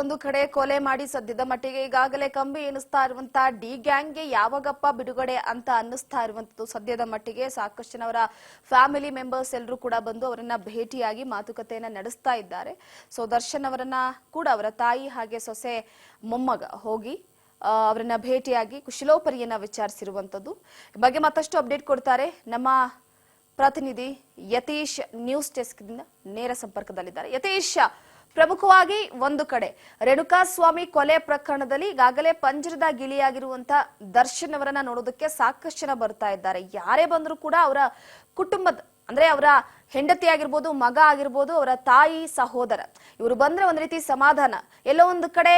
ಒಂದು ಕಡೆ ಕೊಲೆ ಮಾಡಿ ಸದ್ಯದ ಮಟ್ಟಿಗೆ ಈಗಾಗಲೇ ಕಂಬಿ ಎನಿಸ್ತಾ ಇರುವಂತ ಡಿ ಗ್ಯಾಂಗ್ಗೆ ಯಾವಾಗಪ್ಪ ಬಿಡುಗಡೆ ಅಂತ ಅನ್ನಿಸ್ತಾ ಇರುವಂತದ್ದು. ಸದ್ಯದ ಮಟ್ಟಿಗೆ ಸಾಕಷ್ಟು ಜನ ಅವರ ಫ್ಯಾಮಿಲಿ ಮೆಂಬರ್ಸ್ ಎಲ್ಲರೂ ಕೂಡ ಬಂದು ಅವರನ್ನ ಭೇಟಿಯಾಗಿ ಮಾತುಕತೆಯನ್ನ ನಡೆಸ್ತಾ ಇದ್ದಾರೆ. ಸೊ ದರ್ಶನ್ ಅವರನ್ನ ಕೂಡ ಅವರ ತಾಯಿ ಹಾಗೆ ಸೊಸೆ ಮೊಮ್ಮಗ ಹೋಗಿ ಅವರನ್ನ ಭೇಟಿಯಾಗಿ ಕುಶಲೋಪರಿಯನ್ನ ವಿಚಾರಿಸಿರುವಂತದ್ದು. ಈ ಬಗ್ಗೆ ಮತ್ತಷ್ಟು ಅಪ್ಡೇಟ್ ಕೊಡ್ತಾರೆ ನಮ್ಮ ಪ್ರತಿನಿಧಿ ಯತೀಶ್. ನ್ಯೂಸ್ ಡೆಸ್ಕ್ ದಿಂದ ನೇರ ಸಂಪರ್ಕದಲ್ಲಿದ್ದಾರೆ. ಯತೀಶ್, ಪ್ರಮುಖವಾಗಿ ಒಂದು ಕಡೆ ರೇಣುಕಾಸ್ವಾಮಿ ಕೊಲೆ ಪ್ರಕರಣದಲ್ಲಿ ಈಗಾಗಲೇ ಪಂಜರದ ಗಿಳಿಯಾಗಿರುವಂತ ದರ್ಶನ್ ಅವರನ್ನ ನೋಡೋದಕ್ಕೆ ಸಾಕಷ್ಟು ಜನ ಬರ್ತಾ ಇದ್ದಾರೆ. ಯಾರೇ ಬಂದರೂ ಕೂಡ ಅವರ ಕುಟುಂಬದ ಅಂದ್ರೆ ಅವರ ಹೆಂಡತಿ ಆಗಿರ್ಬೋದು, ಮಗ ಆಗಿರ್ಬೋದು, ಅವರ ತಾಯಿ, ಸಹೋದರ ಇವರು ಬಂದ್ರೆ ಒಂದ್ ರೀತಿ ಸಮಾಧಾನ. ಎಲ್ಲೋ ಒಂದು ಕಡೆ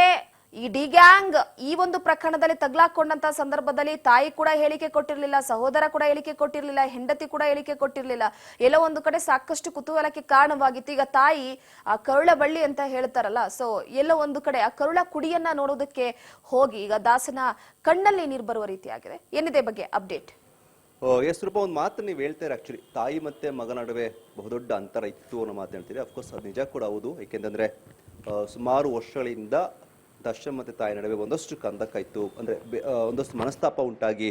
ಈ ಡಿ ಗ್ಯಾಂಗ್ ಈ ಒಂದು ಪ್ರಕರಣದಲ್ಲಿ ತಗ್ಲಾಕೊಂಡಂತ ಸಂದರ್ಭದಲ್ಲಿ ತಾಯಿ ಕೂಡ ಹೇಳಿಕೆ ಕೊಟ್ಟಿರ್ಲಿಲ್ಲ, ಸಹೋದರ ಕೂಡ ಹೇಳಿಕೆ ಕೊಟ್ಟಿರ್ಲಿಲ್ಲ, ಹೆಂಡತಿ ಕೂಡ ಹೇಳಿಕೆ ಕೊಟ್ಟಿರ್ಲಿಲ್ಲ. ಎಲ್ಲೋ ಒಂದು ಕಡೆ ಸಾಕಷ್ಟು ಕುತೂಹಲಕ್ಕೆ ಕಾರಣವಾಗಿತ್ತು. ಈಗ ತಾಯಿ ಆ ಕರುಳ ಬಳ್ಳಿ ಅಂತ ಹೇಳ್ತಾರಲ್ಲ, ಸೊ ಎಲ್ಲೋ ಒಂದು ಕಡೆ ಆ ಕರುಳ ಕುಡಿಯನ್ನ ನೋಡೋದಕ್ಕೆ ಹೋಗಿ ಈಗ ದಾಸನ ಕಣ್ಣಲ್ಲಿ ನೀರು ಬರುವ ರೀತಿಯಾಗಿದೆ. ಏನಿದೆ ಬಗ್ಗೆ ಅಪ್ಡೇಟ್? ಎಸ್ ರೂಪ, ಒಂದು ಮಾತು ನೀವು ಹೇಳ್ತೀರಾ. ಆಕ್ಚುಲಿ ತಾಯಿ ಮತ್ತೆ ಮಗ ನಡುವೆ ಬಹುದೊಡ್ಡ ಅಂತರ ಇತ್ತು ಅನ್ನೋ ಮಾತು ಹೇಳ್ತೀರಿ. ಅಫ್ಕೋರ್ಸ್ ಅದು ನಿಜ ಕೂಡ ಹೌದು. ಯಾಕೆಂತಂದ್ರೆ ಸುಮಾರು ವರ್ಷಗಳಿಂದ ದರ್ಶನ್ ಮತ್ತೆ ತಾಯಿ ನಡುವೆ ಒಂದಷ್ಟು ಕಂದಕ ಇತ್ತು, ಅಂದ್ರೆ ಒಂದಷ್ಟು ಮನಸ್ತಾಪ ಉಂಟಾಗಿ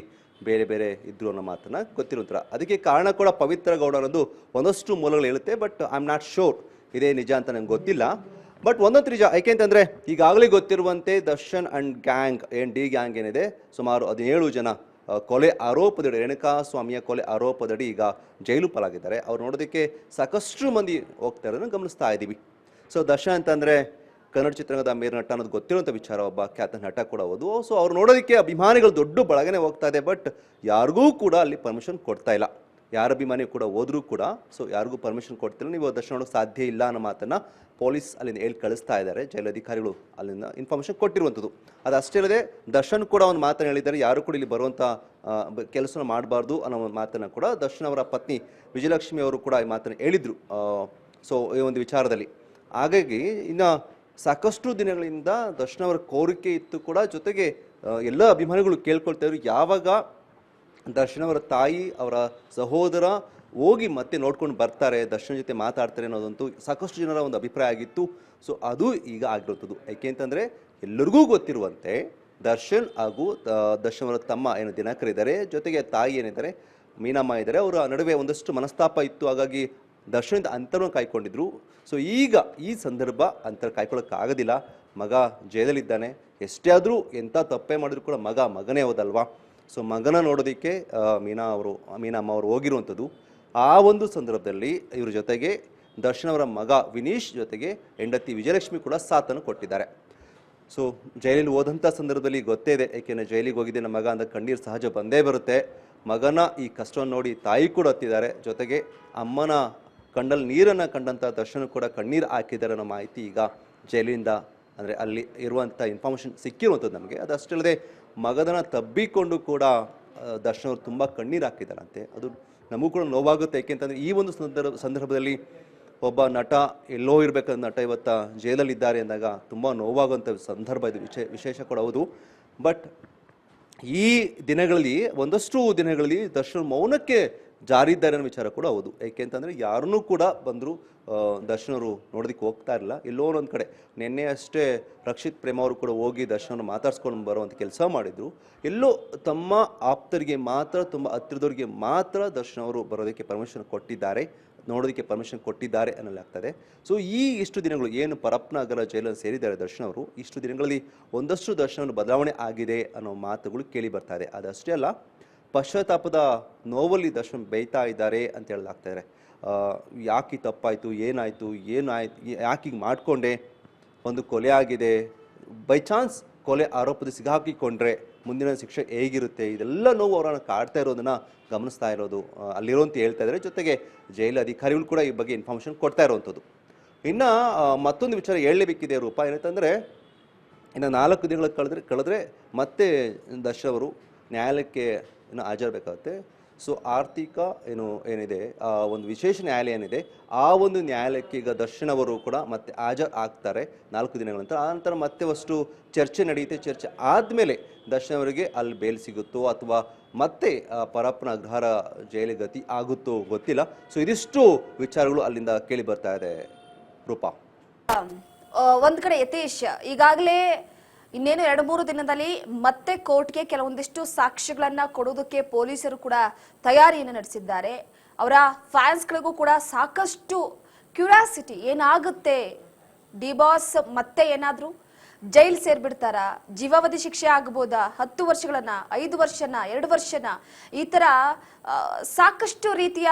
ಬೇರೆ ಬೇರೆ ಇದ್ರು ಅನ್ನೋ ಮಾತನ್ನ ಗೊತ್ತಿರುವಂತರ. ಅದಕ್ಕೆ ಕಾರಣ ಕೂಡ ಪವಿತ್ರ ಗೌಡ ಅನ್ನೋದು ಒಂದಷ್ಟು ಮೂಲಗಳು ಹೇಳುತ್ತೆ. But I am not sure ಇದೇ ನಿಜ ಅಂತ ನಂಗೆ ಗೊತ್ತಿಲ್ಲ. ಬಟ್ ಒಂದೊಂದು ನಿಜ, ಯಾಕೆಂತಂದ್ರೆ ಈಗಾಗಲೇ ಗೊತ್ತಿರುವಂತೆ Darshan and gang D gang ಏನಿದೆ, ಸುಮಾರು 17 ಜನ ಕೊಲೆ ಆರೋಪದಡಿ, ರೇಣುಕಾಸ್ವಾಮಿಯ ಕೊಲೆ ಆರೋಪದಡಿ ಈಗ ಜೈಲು ಪಾಲಾಗಿದ್ದಾರೆ. ಅವ್ರು ನೋಡೋದಕ್ಕೆ ಸಾಕಷ್ಟು ಮಂದಿ ಹೋಗ್ತಾ ಇರೋದನ್ನ ಗಮನಿಸ್ತಾ ಇದ್ದೀವಿ. ಸೊ ದರ್ಶನ್ ಅಂತಂದ್ರೆ ಕನ್ನಡ ಚಿತ್ರರಂಗದ ಮೇರು ನಟ ಅನ್ನೋದು ಗೊತ್ತಿರುವಂಥ ವಿಚಾರ, ಒಬ್ಬ ಖ್ಯಾತ ನಟ ಕೂಡ ಹೌದು. ಸೊ ಅವ್ರು ನೋಡೋದಕ್ಕೆ ಅಭಿಮಾನಿಗಳು ದೊಡ್ಡ ಬಳಗನೆ ಹೋಗ್ತಾ ಇದೆ. ಬಟ್ ಯಾರಿಗೂ ಕೂಡ ಅಲ್ಲಿ ಪರ್ಮಿಷನ್ ಕೊಡ್ತಾ ಇಲ್ಲ. ಯಾರ ಅಭಿಮಾನಿ ಕೂಡ ಹೋದ್ರೂ ಕೂಡ ಸೊ ಯಾರಿಗೂ ಪರ್ಮಿಷನ್ ಕೊಡ್ತಿಲ್ಲ, ನೀವು ದರ್ಶನ ನೋಡೋಕೆ ಸಾಧ್ಯ ಇಲ್ಲ ಅನ್ನೋ ಮಾತನ್ನ ಪೊಲೀಸ್ ಅಲ್ಲಿಂದ ಹೇಳಿ ಕಳಿಸ್ತಾ ಇದ್ದಾರೆ. ಜೈಲಧಿಕಾರಿಗಳು ಅಲ್ಲಿಂದ ಇನ್ಫಾರ್ಮೇಷನ್ ಕೊಟ್ಟಿರುವಂಥದ್ದು. ಅದಷ್ಟೇ ಅಲ್ಲದೆ ದರ್ಶನ್ ಕೂಡ ಒಂದು ಮಾತನ್ನು ಹೇಳಿದ್ದಾರೆ, ಯಾರು ಕೂಡ ಇಲ್ಲಿ ಬರುವಂಥ ಕೆಲಸ ಮಾಡಬಾರ್ದು ಅನ್ನೋ ಒಂದು ಮಾತನ್ನು ಕೂಡ ದರ್ಶನ್ ಅವರ ಪತ್ನಿ ವಿಜಯಲಕ್ಷ್ಮಿ ಅವರು ಕೂಡ ಈ ಮಾತನ್ನು ಹೇಳಿದ್ರು. ಸೊ ಈ ಒಂದು ವಿಚಾರದಲ್ಲಿ ಹಾಗಾಗಿ ಇನ್ನು ಸಾಕಷ್ಟು ದಿನಗಳಿಂದ ದರ್ಶನ್ ಅವರ ಕೋರಿಕೆ ಇತ್ತು ಕೂಡ, ಜೊತೆಗೆ ಎಲ್ಲ ಅಭಿಮಾನಿಗಳು ಕೇಳ್ಕೊಳ್ತಾ ಇದ್ರು ಯಾವಾಗ ದರ್ಶನ್ ಅವರ ತಾಯಿ, ಅವರ ಸಹೋದರ ಹೋಗಿ ಮತ್ತೆ ನೋಡ್ಕೊಂಡು ಬರ್ತಾರೆ, ದರ್ಶನ್ ಜೊತೆ ಮಾತಾಡ್ತಾರೆ ಅನ್ನೋದಂತೂ ಸಾಕಷ್ಟು ಜನರ ಒಂದು ಅಭಿಪ್ರಾಯ ಆಗಿತ್ತು. ಸೊ ಅದು ಈಗ ಆಗಿರುವಂಥದ್ದು. ಯಾಕೆಂತಂದರೆ ಎಲ್ಲರಿಗೂ ಗೊತ್ತಿರುವಂತೆ ದರ್ಶನ್ ಹಾಗೂ ದರ್ಶನ್ ಅವರ ತಮ್ಮ ಏನು ದಿನಕರ್ ಇದ್ದಾರೆ, ಜೊತೆಗೆ ತಾಯಿ ಏನಿದ್ದಾರೆ ಮೀನಮ್ಮ ಇದ್ದಾರೆ, ಅವರ ನಡುವೆ ಒಂದಷ್ಟು ಮನಸ್ತಾಪ ಇತ್ತು. ಹಾಗಾಗಿ ದರ್ಶನದ ಅಂತರವನ್ನು ಕಾಯ್ಕೊಂಡಿದ್ರು. ಸೊ ಈಗ ಈ ಸಂದರ್ಭ ಅಂತರ ಕಾಯ್ಕೊಳ್ಳೋಕ್ಕಾಗೋದಿಲ್ಲ. ಮಗ ಜೈಲಲ್ಲಿದ್ದಾನೆ, ಎಷ್ಟೇ ಆದರೂ ಎಂಥ ತಪ್ಪೇ ಮಾಡಿದ್ರು ಕೂಡ ಮಗನೇ ಹೋದಲ್ವಾ. ಸೊ ಮಗನ ನೋಡೋದಕ್ಕೆ ಮೀನಮ್ಮ ಅವರು ಹೋಗಿರುವಂಥದ್ದು. ಆ ಒಂದು ಸಂದರ್ಭದಲ್ಲಿ ಇವ್ರ ಜೊತೆಗೆ ದರ್ಶನ್ ಅವರ ಮಗ ವಿನೀಶ್ ಜೊತೆಗೆ ಹೆಂಡತಿ ವಿಜಯಲಕ್ಷ್ಮಿ ಕೂಡ ಸಾಥನ್ನು ಕೊಟ್ಟಿದ್ದಾರೆ. ಸೊ ಜೈಲಿಗೆ ಹೋದಂಥ ಸಂದರ್ಭದಲ್ಲಿ ಗೊತ್ತೇ ಇದೆ, ಏಕೆಂದರೆ ಜೈಲಿಗೆ ಹೋಗಿದ್ದೆ ನಮ್ಮ ಮಗ ಅಂತ ಕಣ್ಣೀರು ಸಹಜ ಬಂದೇ ಬರುತ್ತೆ. ಮಗನ ಈ ಕಷ್ಟವನ್ನು ನೋಡಿ ತಾಯಿ ಕೂಡ ಹತ್ತಿದ್ದಾರೆ, ಜೊತೆಗೆ ಅಮ್ಮನ ಕಣ್ಣಲ್ಲಿ ನೀರನ್ನು ಕಂಡಂಥ ದರ್ಶನ ಕೂಡ ಕಣ್ಣೀರು ಹಾಕಿದ್ದಾರೆ ಅನ್ನೋ ಮಾಹಿತಿ ಈಗ ಜೈಲಿಂದ ಅಂದರೆ ಅಲ್ಲಿ ಇರುವಂಥ ಇನ್ಫಾರ್ಮೇಷನ್ ಸಿಕ್ಕಿರುವಂಥದ್ದು ನಮಗೆ. ಅದಷ್ಟಲ್ಲದೆ ಮಗದನ್ನು ತಬ್ಬಿಕೊಂಡು ಕೂಡ ದರ್ಶನ್ ಅವರು ತುಂಬ ಕಣ್ಣೀರು ಹಾಕಿದ್ದಾರಂತೆ. ಅದು ನಮಗೂ ಕೂಡ ನೋವಾಗುತ್ತೆ. ಏಕೆಂತಂದರೆ ಈ ಒಂದು ಸಂದರ್ಭದಲ್ಲಿ ಒಬ್ಬ ನಟ ಎಲ್ಲೋ ಇರಬೇಕಾದ ನಟ ಇವತ್ತು ಜೈಲಲ್ಲಿದ್ದಾರೆ ಅಂದಾಗ ತುಂಬ ನೋವಾಗುವಂಥ ಸಂದರ್ಭ ಇದು, ವಿಶೇಷ ಕೂಡ ಹೌದು. ಬಟ್ ಈ ದಿನಗಳಲ್ಲಿ ಒಂದಷ್ಟು ದಿನಗಳಲ್ಲಿ ದರ್ಶನ್ ಮೌನಕ್ಕೆ ಜಾರಿದ್ದಾರೆ ಅನ್ನೋ ವಿಚಾರ ಕೂಡ ಹೌದು. ಏಕೆಂತಂದರೆ ಯಾರನ್ನೂ ಕೂಡ ಬಂದರೂ ದರ್ಶನ್ ಅವರು ನೋಡೋದಕ್ಕೆ ಹೋಗ್ತಾ ಇರಲಿಲ್ಲ. ಎಲ್ಲೋ ಒಂದು ಕಡೆ ನಿನ್ನೆ ಅಷ್ಟೇ ರಕ್ಷಿತ್ ಪ್ರೇಮ ಅವರು ಕೂಡ ಹೋಗಿ ದರ್ಶನ ಮಾತಾಡ್ಸ್ಕೊಂಡು ಬರುವಂಥ ಕೆಲಸ ಮಾಡಿದ್ರು. ಎಲ್ಲೋ ತಮ್ಮ ಆಪ್ತರಿಗೆ ಮಾತ್ರ, ತುಂಬ ಹತ್ತಿರದವ್ರಿಗೆ ಮಾತ್ರ ದರ್ಶನ್ ಅವರು ಬರೋದಕ್ಕೆ ಪರ್ಮಿಷನ್ ಕೊಟ್ಟಿದ್ದಾರೆ, ನೋಡೋದಕ್ಕೆ ಪರ್ಮಿಷನ್ ಕೊಟ್ಟಿದ್ದಾರೆ ಅನ್ನಲಾಗ್ತದೆ. ಸೊ ಇಷ್ಟು ದಿನಗಳು ಏನು ಪರಪ್ಪನಗರ ಜೈಲಲ್ಲಿ ಸೇರಿದ್ದಾರೆ ದರ್ಶನ್ ಅವರು, ಇಷ್ಟು ದಿನಗಳಲ್ಲಿ ಒಂದಷ್ಟು ದರ್ಶನ ಬದಲಾವಣೆ ಆಗಿದೆ ಅನ್ನೋ ಮಾತುಗಳು ಕೇಳಿ ಬರ್ತಾ ಇದೆ. ಅದಷ್ಟೇ ಅಲ್ಲ, ಪಶ್ಚಾತ್ತಾಪದ ನೋವಲ್ಲಿ ದರ್ಶನ್ ಬೈತಾ ಇದ್ದಾರೆ ಅಂತ ಹೇಳಲಾಗ್ತಾರೆ. ಯಾಕೆ ತಪ್ಪಾಯಿತು, ಏನಾಯಿತು, ಯಾಕೆ ಈಗ ಮಾಡಿಕೊಂಡೆ, ಒಂದು ಕೊಲೆ ಆಗಿದೆ, ಬೈ ಚಾನ್ಸ್ ಕೊಲೆ ಆರೋಪದ ಸಿಗಾಕಿಕೊಂಡ್ರೆ ಮುಂದಿನ ಶಿಕ್ಷೆ ಹೇಗಿರುತ್ತೆ, ಇದೆಲ್ಲ ನೋವು ಅವರನ್ನು ಕಾಡ್ತಾ ಇರೋದನ್ನು ಗಮನಿಸ್ತಾ ಇರೋದು ಅಲ್ಲಿರುವಂತ ಹೇಳ್ತಾ ಇದ್ದಾರೆ. ಜೊತೆಗೆ ಜೈಲು ಅಧಿಕಾರಿಗಳು ಕೂಡ ಈ ಬಗ್ಗೆ ಇನ್ಫಾರ್ಮೇಷನ್ ಕೊಡ್ತಾ ಇರುವಂಥದ್ದು. ಇನ್ನು ಮತ್ತೊಂದು ವಿಚಾರ ಹೇಳಲೇಬೇಕಿದೆ ರೂಪ, ಏನಂತಂದರೆ ಇನ್ನು 4 ದಿನಗಳ ಕಳೆದ್ರೆ ಮತ್ತೆ ದರ್ಶನ್ ಅವರು ನ್ಯಾಯಾಲಯಕ್ಕೆ ಇನ್ನು ಹಾಜರಬೇಕಾಗುತ್ತೆ. ಸೊ ಆರ್ಥಿಕ ಏನಿದೆ ಒಂದು ವಿಶೇಷ ನ್ಯಾಯಾಲಯ ಏನಿದೆ, ಆ ಒಂದು ನ್ಯಾಯಾಲಯಕ್ಕೆ ಈಗ ದರ್ಶನ್ ಅವರು ಕೂಡ ಮತ್ತೆ ಆಗ್ತಾರೆ 4 ದಿನಗಳ ನಂತರ. ಆ ನಂತರ ಮತ್ತೆ ಅಷ್ಟು ಚರ್ಚೆ ನಡೆಯುತ್ತೆ. ಚರ್ಚೆ ಆದಮೇಲೆ ದರ್ಶನ್ ಅವರಿಗೆ ಅಲ್ಲಿ ಬೇಲ್ ಸಿಗುತ್ತೋ ಅಥವಾ ಮತ್ತೆ ಪರಪ್ಪನ ಅಗ್ರಹಾರ ಜೈಲಿಗೆ ಗತಿ ಆಗುತ್ತೋ ಗೊತ್ತಿಲ್ಲ. ಸೊ ಇದಿಷ್ಟು ವಿಚಾರಗಳು ಅಲ್ಲಿಂದ ಕೇಳಿ ಬರ್ತಾ ಇದೆ ರೂಪಾ. ಒಂದ್ ಕಡೆ ಯತೀಶ್ ಈಗಾಗಲೇ ಇನ್ನೇನು 2-3 ದಿನದಲ್ಲಿ ಮತ್ತೆ ಕೋರ್ಟ್ಗೆ ಕೆಲವೊಂದಿಷ್ಟು ಸಾಕ್ಷ್ಯಗಳನ್ನ ಕೊಡೋದಕ್ಕೆ ಪೊಲೀಸರು ಕೂಡ ತಯಾರಿಯನ್ನು ನಡೆಸಿದ್ದಾರೆ. ಅವರ ಫ್ಯಾನ್ಸ್ಗಳಿಗೂ ಕೂಡ ಸಾಕಷ್ಟು ಕ್ಯೂರಿಯಾಸಿಟಿ, ಏನಾಗುತ್ತೆ ಡಿ ಬಾಸ್ ಮತ್ತೆ ಏನಾದ್ರು ಜೈಲ್ ಸೇರ್ಬಿಡ್ತಾರ, ಜೀವಾವಧಿ ಶಿಕ್ಷೆ ಆಗ್ಬೋದಾ, 10 ವರ್ಷಗಳನ್ನ, 5 ವರ್ಷನ, 2 ವರ್ಷನ, ಈ ತರ ಸಾಕಷ್ಟು ರೀತಿಯ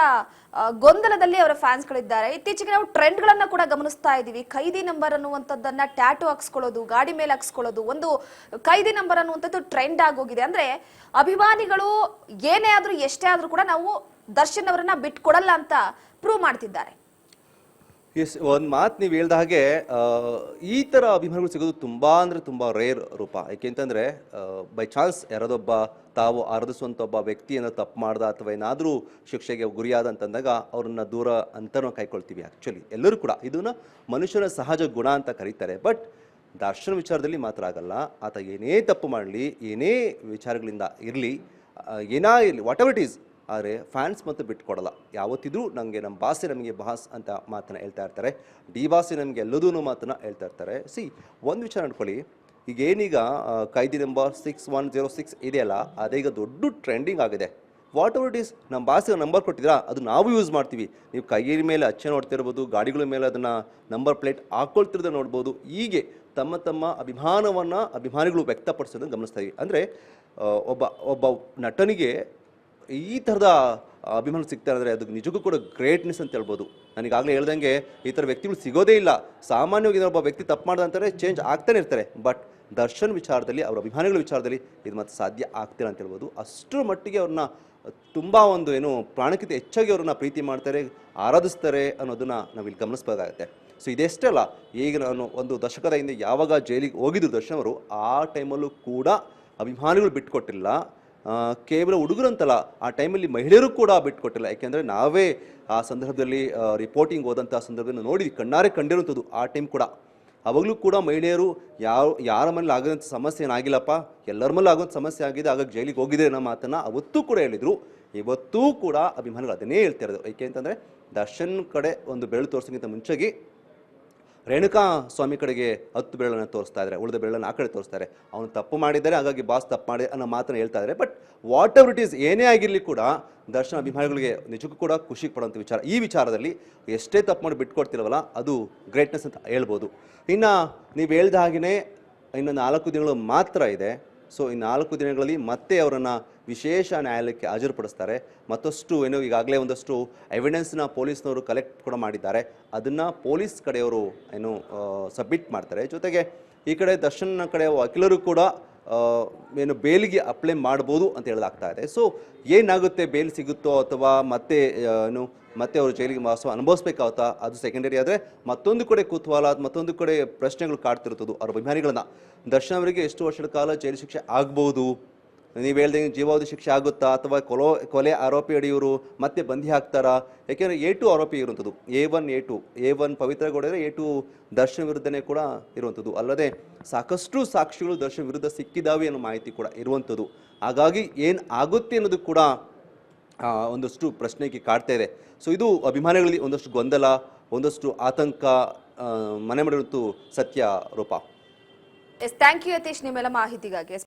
ಗೊಂದಲದಲ್ಲಿ ಅವರ ಫ್ಯಾನ್ಸ್ಗಳಿದ್ದಾರೆ. ಇತ್ತೀಚೆಗೆ ನಾವು ಟ್ರೆಂಡ್ಗಳನ್ನ ಕೂಡ ಗಮನಿಸ್ತಾ ಇದ್ದೀವಿ. ಖೈದಿ ನಂಬರ್ ಅನ್ನುವಂಥದ್ದನ್ನ ಟ್ಯಾಟೂ ಹಾಕ್ಸ್ಕೊಳ್ಳೋದು, ಗಾಡಿ ಮೇಲೆ ಹಾಕ್ಸ್ಕೊಳ್ಳೋದು, ಒಂದು ಖೈದಿ ನಂಬರ್ ಅನ್ನುವಂಥದ್ದು ಟ್ರೆಂಡ್ ಆಗೋಗಿದೆ. ಅಂದ್ರೆ ಅಭಿಮಾನಿಗಳು ಏನೇ ಆದ್ರೂ ಎಷ್ಟೇ ಆದ್ರೂ ಕೂಡ ನಾವು ದರ್ಶನ್ ಅವರನ್ನ ಬಿಟ್ಕೊಡಲ್ಲ ಅಂತ ಪ್ರೂವ್ ಮಾಡ್ತಿದ್ದಾರೆ. ಎಸ್, ಒಂದು ಮಾತು ನೀವು ಹೇಳ್ದ ಹಾಗೆ ಈ ಥರ ಅಭಿಮಾನಿಗಳು ಸಿಗೋದು ತುಂಬ ಅಂದರೆ ತುಂಬ ರೇರ್ ರೂಪ. ಏಕೆಂತಂದರೆ ಬೈ ಚಾನ್ಸ್ ಯಾರೋದೊಬ್ಬ ತಾವು ಆರಾಧಿಸುವಂಥ ಒಬ್ಬ ವ್ಯಕ್ತಿಯನ್ನು ತಪ್ಪು ಮಾಡ್ದ ಅಥವಾ ಏನಾದರೂ ಶಿಕ್ಷೆಗೆ ಗುರಿಯಾದ ಅಂತಂದಾಗ ಅವ್ರನ್ನ ದೂರ ಅಂತ ನಾವು ಕಾಯ್ಕೊಳ್ತೀವಿ. ಆ್ಯಕ್ಚುಲಿ ಎಲ್ಲರೂ ಕೂಡ ಇದನ್ನು ಮನುಷ್ಯನ ಸಹಜ ಗುಣ ಅಂತ ಕರೀತಾರೆ. ಬಟ್ ದರ್ಶನ ವಿಚಾರದಲ್ಲಿ ಮಾತ್ರ ಆಗಲ್ಲ. ಆತ ಏನೇ ತಪ್ಪು ಮಾಡಲಿ, ಏನೇ ವಿಚಾರಗಳಿಂದ ಇರಲಿ, ಏನೇ ಇರಲಿ, ವಾಟ್ ಎವರ್ ಇಟ್ ಈಸ್, ಆದರೆ ಫ್ಯಾನ್ಸ್ ಮತ್ತು ಬಿಟ್ಕೊಡಲ್ಲ. ಯಾವತ್ತಿದ್ರೂ ನನಗೆ ನಮ್ಮ ಬಾಸೆ ನಮಗೆ ಬಾಸ್ ಅಂತ ಮಾತನ್ನು ಹೇಳ್ತಾ ಇರ್ತಾರೆ. ಡಿ ಬಾಸೆ ನಮಗೆ ಎಲ್ಲದೂ ಮಾತನ್ನು ಹೇಳ್ತಾ ಇರ್ತಾರೆ. ಒಂದು ವಿಚಾರ ನೋಡ್ಕೊಳ್ಳಿ, ಈಗ ಏನೀಗ ಖೈದಿ ನಂಬರ್ 6106 ಇದೆಯಲ್ಲ, ಅದೀಗ ದೊಡ್ಡ ಟ್ರೆಂಡಿಂಗ್ ಆಗಿದೆ. ವಾಟ್ ಎವರ್ ಇಟ್ ಈಸ್, ನಮ್ಮ ಬಾಸಿಗೆ ನಂಬರ್ ಕೊಟ್ಟಿದ್ದೀರಾ, ಅದು ನಾವು ಯೂಸ್ ಮಾಡ್ತೀವಿ. ನೀವು ಕೈಯ ಮೇಲೆ ಅಚ್ಚೆ ನೋಡ್ತಿರ್ಬೋದು, ಗಾಡಿಗಳ ಮೇಲೆ ಅದನ್ನು ನಂಬರ್ ಪ್ಲೇಟ್ ಹಾಕ್ಕೊಳ್ತಿರೋದನ್ನ ನೋಡ್ಬೋದು. ಹೀಗೆ ತಮ್ಮ ತಮ್ಮ ಅಭಿಮಾನಿಗಳು ವ್ಯಕ್ತಪಡಿಸೋದನ್ನು ಗಮನಿಸ್ತಾ ಇದ್ದೀವಿ. ಅಂದರೆ ಒಬ್ಬ ನಟನಿಗೆ ಈ ಥರದ ಅಭಿಮಾನ ಸಿಗ್ತಾರೆ ಅಂದರೆ ಅದು ನಿಜಕ್ಕೂ ಕೂಡ ಗ್ರೇಟ್ನೆಸ್ ಅಂತ ಹೇಳ್ಬೋದು. ನನಗಾಗಲೇ ಹೇಳ್ದಂಗೆ ಈ ಥರ ವ್ಯಕ್ತಿಗಳು ಸಿಗೋದೇ ಇಲ್ಲ. ಸಾಮಾನ್ಯವಾಗಿ ಒಬ್ಬ ವ್ಯಕ್ತಿ ತಪ್ಪು ಮಾಡ್ದ ಅಂತಾರೆ ಚೇಂಜ್ ಆಗ್ತಾನೆ ಇರ್ತಾರೆ. ಬಟ್ ದರ್ಶನ್ ವಿಚಾರದಲ್ಲಿ, ಅವರ ಅಭಿಮಾನಿಗಳ ವಿಚಾರದಲ್ಲಿ ಇದು ಮತ್ತೆ ಸಾಧ್ಯ ಆಗ್ತಿಲ್ಲ ಅಂತ ಹೇಳ್ಬೋದು. ಅಷ್ಟರ ಮಟ್ಟಿಗೆ ಅವ್ರನ್ನ ತುಂಬ ಪ್ರಾಣಕ್ಕಿಂತ ಹೆಚ್ಚಾಗಿ ಅವ್ರನ್ನ ಪ್ರೀತಿ ಮಾಡ್ತಾರೆ, ಆರಾಧಿಸ್ತಾರೆ ಅನ್ನೋದನ್ನು ನಾವಿಲ್ಲಿ ಗಮನಿಸಬೇಕಾಗತ್ತೆ. ಇದೆಷ್ಟೇ ಅಲ್ಲ, ಈಗ ನಾನು ಒಂದು ದಶಕದ ಹಿಂದೆ ಯಾವಾಗ ಜೈಲಿಗೆ ಹೋಗಿದ್ರು ದರ್ಶನ್ ಅವರು, ಆ ಟೈಮಲ್ಲೂ ಕೂಡ ಅಭಿಮಾನಿಗಳು ಬಿಟ್ಕೊಟ್ಟಿಲ್ಲ. ಕೇವಲ ಹುಡುಗರಂತಲ್ಲ, ಆ ಟೈಮಲ್ಲಿ ಮಹಿಳೆಯರು ಕೂಡ ಬಿಟ್ಕೊಟ್ಟಿಲ್ಲ. ಯಾಕೆಂದರೆ ನಾವೇ ಆ ಸಂದರ್ಭದಲ್ಲಿ ರಿಪೋರ್ಟಿಂಗ್ ಹೋದಂಥ ಸಂದರ್ಭದಲ್ಲಿ ನೋಡಿ ಕಣ್ಣಾರೆ ಕಂಡಿರುವಂಥದ್ದು. ಆ ಟೈಮ್ ಕೂಡ ಅವಾಗಲೂ ಕೂಡ ಮಹಿಳೆಯರು ಯಾರ ಮನೇಲಿ ಆಗೋಂಥ ಸಮಸ್ಯೆ ಏನಾಗಿಲ್ಲಪ್ಪ, ಎಲ್ಲರ ಮೇಲೆ ಆಗೋಂಥ ಸಮಸ್ಯೆ ಆಗಿದೆ, ಹಾಗಾಗಿ ಜೈಲಿಗೆ ಹೋಗಿದೆ ಅನ್ನೋ ಮಾತನ್ನು ಅವತ್ತೂ ಕೂಡ ಹೇಳಿದರು. ಇವತ್ತೂ ಕೂಡ ಅಭಿಮಾನಿಗಳು ಅದನ್ನೇ ಹೇಳ್ತಾ ಇರೋದು. ಏಕೆ ಅಂತಂದರೆ ದರ್ಶನ್ ಕಡೆ ಒಂದು ಬೆರಳು ತೋರಿಸೋಕ್ಕಿಂತ ಮುಂಚೆಗೆ ರೇಣುಕಾ ಸ್ವಾಮಿ ಕಡೆಗೆ 10 ಬೆರಳನ್ನು ತೋರಿಸ್ತಾ ಇದ್ದಾರೆ, ಉಳಿದ ಬೆರಳನ್ನು ಆ ಕಡೆ ತೋರಿಸ್ತಾರೆ. ಅವನು ತಪ್ಪು ಮಾಡಿದ್ದಾರೆ, ಹಾಗಾಗಿ ಬಾಸ್ ತಪ್ಪು ಮಾಡಿ ಅನ್ನೋ ಮಾತನ್ನು ಹೇಳ್ತಾ ಇದ್ದಾರೆ. But what ever it is, ಏನೇ ಆಗಿರಲಿ ಕೂಡ ದರ್ಶನ್ ಅಭಿಮಾನಿಗಳಿಗೆ ನಿಜಕ್ಕೂ ಕೂಡ ಖುಷಿ ಪಡುವಂಥ ವಿಚಾರ. ಈ ವಿಚಾರದಲ್ಲಿ ಎಷ್ಟೇ ತಪ್ಪು ಮಾಡಿ ಬಿಟ್ಕೊಡ್ತಿರವಲ್ಲ, ಅದು ಗ್ರೇಟ್ನೆಸ್ ಅಂತ ಹೇಳ್ಬೋದು. ಇನ್ನು ನೀವು ಹೇಳ್ದ ಹಾಗೆಯೇ ಇನ್ನು 4 ದಿನಗಳು ಮಾತ್ರ ಇದೆ. ಈ 4 ದಿನಗಳಲ್ಲಿ ಮತ್ತೆ ಅವರನ್ನು ವಿಶೇಷ ನ್ಯಾಯಾಲಯಕ್ಕೆ ಹಾಜರುಪಡಿಸ್ತಾರೆ. ಮತ್ತಷ್ಟು ಈಗಾಗಲೇ ಒಂದಷ್ಟು ಎವಿಡೆನ್ಸ್ನ ಪೊಲೀಸ್ನವರು ಕಲೆಕ್ಟ್ ಕೂಡ ಮಾಡಿದ್ದಾರೆ. ಅದನ್ನು ಪೊಲೀಸ್ ಕಡೆಯವರು ಸಬ್ಮಿಟ್ ಮಾಡ್ತಾರೆ. ಜೊತೆಗೆ ಈ ಕಡೆ ದರ್ಶನ್ನ ಕಡೆ ವಕೀಲರು ಕೂಡ ಬೇಲಿಗೆ ಅಪ್ಲೈ ಮಾಡ್ಬೋದು ಅಂತ ಹೇಳಲಾಗ್ತಾ ಇದೆ. ಏನಾಗುತ್ತೆ, ಬೇಲ್ ಸಿಗುತ್ತೋ ಅಥವಾ ಮತ್ತೆ ಅವರು ಜೈಲಿಗೆ ವಾಸ ಅನುಭವಿಸ್ಬೇಕಾಗುತ್ತಾ, ಅದು ಸೆಕೆಂಡರಿ. ಆದರೆ ಮತ್ತೊಂದು ಕಡೆ ಕುತೂಹಲ, ಮತ್ತೊಂದು ಕಡೆ ಪ್ರಶ್ನೆಗಳು ಕಾಡ್ತಿರುತ್ತದು ಅವ್ರ ಅಭಿಮಾನಿಗಳನ್ನ. ದರ್ಶನ್ ಅವರಿಗೆ ಎಷ್ಟು ವರ್ಷದ ಕಾಲ ಜೈಲು ಶಿಕ್ಷೆ ಆಗ್ಬೋದು, ನೀವು ಹೇಳ್ದಂಗೆ ಜೀವಾವಧಿ ಶಿಕ್ಷೆ ಆಗುತ್ತಾ, ಅಥವಾ ಕೊಲೆ ಆರೋಪಿ ಅಡಿಯವರು ಮತ್ತೆ ಬಂಧಿ ಹಾಕ್ತಾರಾ? ಯಾಕೆಂದರೆ A2 ಆರೋಪಿ ಇರುವಂಥದ್ದು, A1 ಪವಿತ್ರ ಗೌಡ, A2 ದರ್ಶನ್ ವಿರುದ್ಧನೇ ಕೂಡ ಇರುವಂಥದ್ದು. ಅಲ್ಲದೆ ಸಾಕಷ್ಟು ಸಾಕ್ಷಿಗಳು ದರ್ಶನ್ ವಿರುದ್ಧ ಸಿಕ್ಕಿದಾವೆ ಅನ್ನೋ ಮಾಹಿತಿ ಕೂಡ ಇರುವಂಥದ್ದು. ಹಾಗಾಗಿ ಏನು ಆಗುತ್ತೆ ಅನ್ನೋದು ಕೂಡ ಒಂದಷ್ಟು ಪ್ರಶ್ನೆಗೆ ಕಾಡ್ತಾ ಇದೆ. ಇದು ಅಭಿಮಾನಿಗಳಲ್ಲಿ ಒಂದಷ್ಟು ಗೊಂದಲ, ಒಂದಷ್ಟು ಆತಂಕ ಮನೆ ಮಾಡಿರುವಂಥ ಸತ್ಯ ರೂಪ. ಥ್ಯಾಂಕ್ ಯು ಯತೀಶ್, ನಿಮ್ಮೆಲ್ಲ ಮಾಹಿತಿಗಾಗಿ.